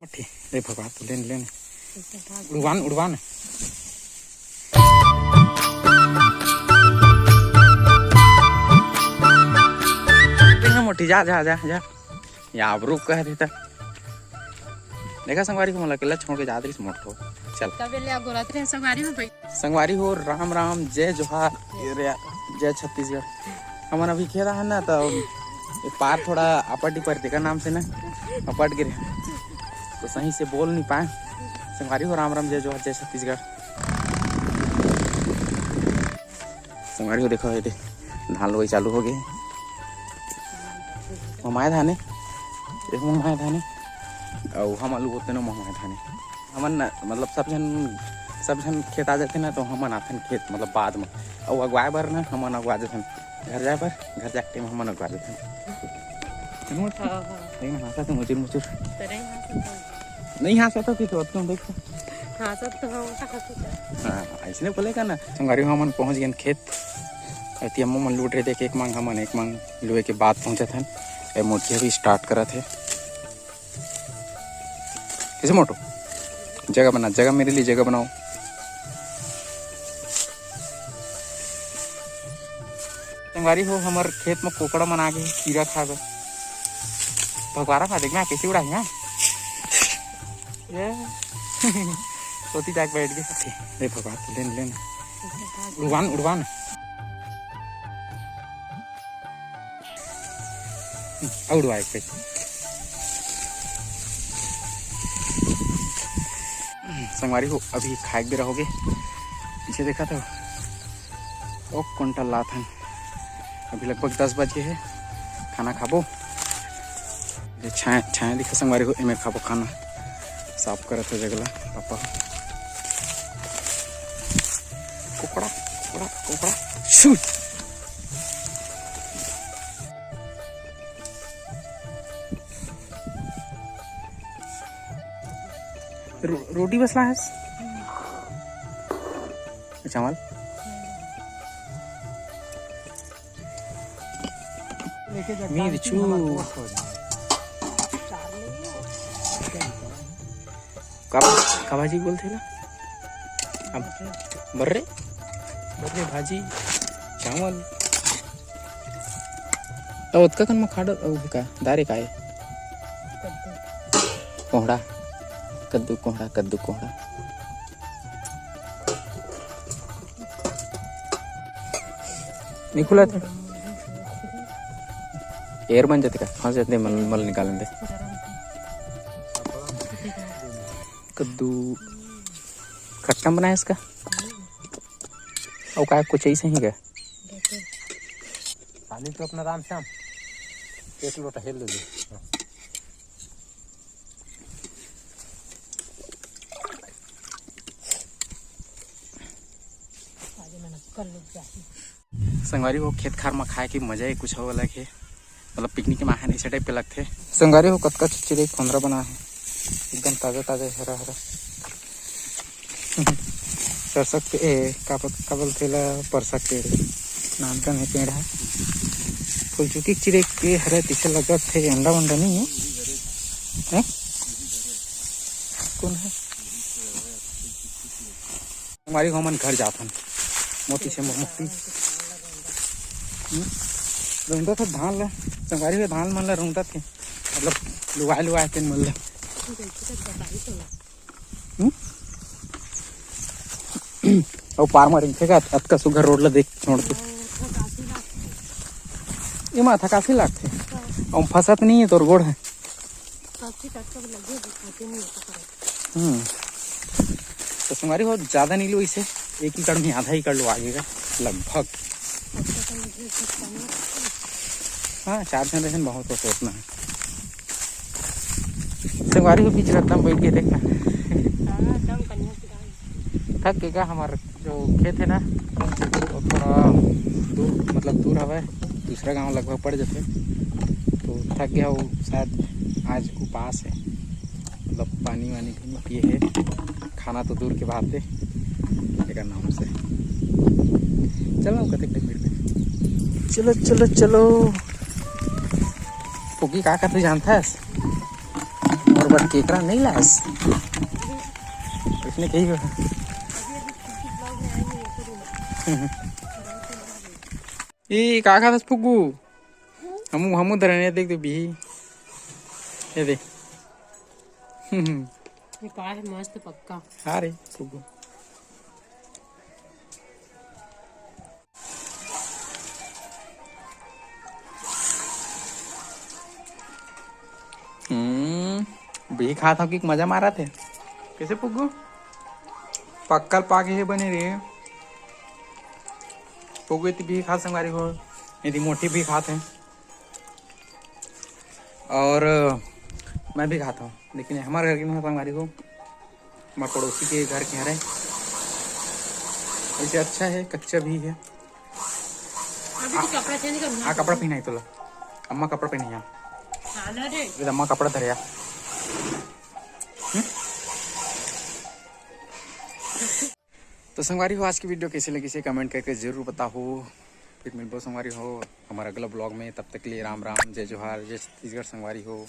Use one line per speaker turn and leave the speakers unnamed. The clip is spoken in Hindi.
अरे भगवान तो लेने लेने उड़वान उड़वान मोटी जा जा जा जा यहाँ अब रुक कह देता देखा संगवारी को मला अकेला छोड़ के जाते मोटो चल संगवारी हो राम राम जय जोहार जय छत्तीसगढ़। हमारा अभी खेला है ना तो पार थोड़ा अपट ही पड़ते का नाम से ना अपट गिरे तो सही से बोल नहीं पाए। संगवारी हो राम राम जय जोहार जय छत्तीसगढ़। संगवारी हो देखो ये धान लोई चालू हो गए ममाए धाने एक ममाए धाने और हम आलू बोलते ना ममाए धाने हमन मतलब सब जन खेत आ जाते ना तो हमन आते खेत मतलब बाद में और अगवाए बर ना हमन अगवा जाते घर जाए पर घर जाके टाइम हमन अगवा जाते हाँसा तो मुचुर मुचुर नहीं हाँसा तो क्यों देखो हाँ ऐसे बोले का ना। संगवारी हमन पहुँच गए खेत अतियम्मो मन लूट रहे थे एक मांग हमन एक मांग लुए के बाद पहुँचे थे ए मोटिया भी स्टार्ट करा थे कैसे मोटो जगह बना जगह मेरे लिए जगह बनाओ। संगवारी हो हमार खेत में कोकड़ा मन आ गए कीड़ा खा गए भगवारा खा देख मैं कैसे उड़ा है सोती जाके बैठ गए अरे भगवान तो लेने लेने उड़वान उड़वान उड़वाए पे संगवारी हो अभी खाए भी रहोगे पीछे देखा था ओ कुंटल ला था अभी लगभग 10 बज गए है खाना खाबो छाए छाए दिखा संगवारी हो एमे खाबो खाना साफ करत है जगला पापा कोकड़ा कोकड़ा कोकड़ा शूट रोटी बसला है चावल मिर्चू का भाजी बोलते ना अब बर्रे बर्रे भाजी चावल तो उतका कन में खाड़ा का दारे का है कोहड़ा कद्दू कोहड़ा नहीं खुला था एयर बन जाते का फंस जाते मल मल निकालें दे कद्दू खट्टा बनाया इसका और क्या कुछ ऐसे ही गया पानी तो अपना राम श्याम एक लोटा हेल ले संगवारी हो खेत खार में खाए की मजा ही कुछ हो अलग है मतलब पिकनिक में ऐसे टाइप के लगते। संगवारी हो कतका चिड़े खोंदरा बना है एकदम ताजा ताजा हरा हरा सरसक का बोलते परसक पेड़ नाम का नहीं पेड़ है फुलचुकी चिड़े के हरे पीछे लगा थे अंडा वंडा नहीं है, है? कौन है हमारी हमन घर जाथन मोती से मुक्ति रूंदा था धान ला संगवारी हुए धान मन ला रूंदा थे मतलब लुआए के मन ला और पार मारेंगे थे का अतका सुघर रोड ला देख छोड़ के ये माथा काफी लागते और फसत नहीं है तो गोड़ है तो संगवारी हो ज्यादा नहीं लो इसे एक एकड़ में आधा एकड़ लो आगेगा लगभग हाँ 4 जनरेशन बहुत हो सोचना है। संगवारी को पीछे रखता बैठ के देखना थक गएगा हमारा जो खेत है ना तो थोड़ा दूर मतलब दूर हवा दूसरा गांव लगभग पड़ जाते तो थक गया वो शायद आज उपास है मतलब पानी वानी भी पिए है खाना तो दूर के बात है लेकर नाम से चलो कते चलो चलो चलो पुगी का तू जानता है मोरबट्टी केकरा नहीं लास इसने कही ये का खास फुग्गू हमू धरने देख दे भी ये देख
ये पास मस्त पक्का।
अरे फुग्गू भी खा था कि मजा मारा थे कैसे पुग्गू पक्कल पाके हे बने रे पुग्गू इतनी भी खा संगारी हो यदि मोटी भी खाते हैं और मैं भी खाता हूँ लेकिन हमारे घर की नहीं संगारी को हमारे पड़ोसी के घर के हरे ऐसे अच्छा है कच्चा भी है।
कपड़ा चेंज कर
हाँ कपड़ा पहना ही तो ला अम्मा कपड़ा पहनिया अम्मा कपड़ा धरिया तो संगवारी हो आज की वीडियो कैसे लगी से कमेंट करके जरूर बताओ। फिर मिलबो संगवारी हो हमारा अगला ब्लॉग में। तब तक के लिए राम राम जय जोहार जय छत्तीसगढ़ संगवारी हो।